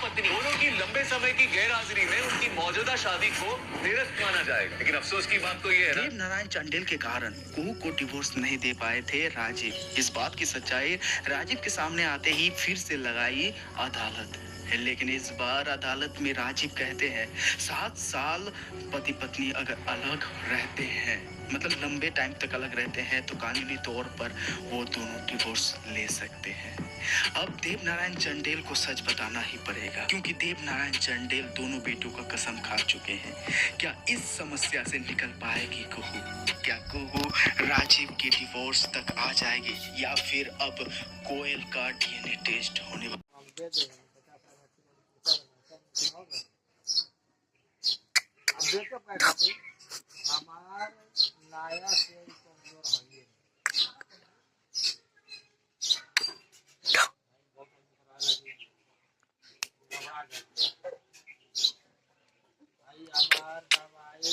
पत्नी दोनों की लंबे समय की गैर हाजिरी में उनकी मौजूदा शादी को निरस्त माना जाएगा। लेकिन अफसोस की बात तो ये है ना, देव नारायण चंडेल के कारण कुहू को डिवोर्स नहीं दे पाए थे राजीव। इस बात की सच्चाई राजीव के सामने आते ही फिर से लगाई अदालत। लेकिन इस बार अदालत में राजीव कहते हैं 7 साल पति पत्नी अगर अलग रहते हैं, मतलब लंबे टाइम तक अलग रहते हैं, तो कानूनी तौर पर वो दोनों डिवोर्स ले सकते हैं। अब देव नारायण चंडेल को सच बताना ही पड़ेगा, क्योंकि देव नारायण चंडेल दोनों बेटों का कसम खा चुके हैं। क्या इस समस्या से निकल पाएगी कुहू? क्या कुहू राजीव के डिवोर्स तक आ जाएगी, या फिर अब कोयल का डीएनए टेस्ट होने वाला? हमार नया से कमजोर है। भाई हमार दवाई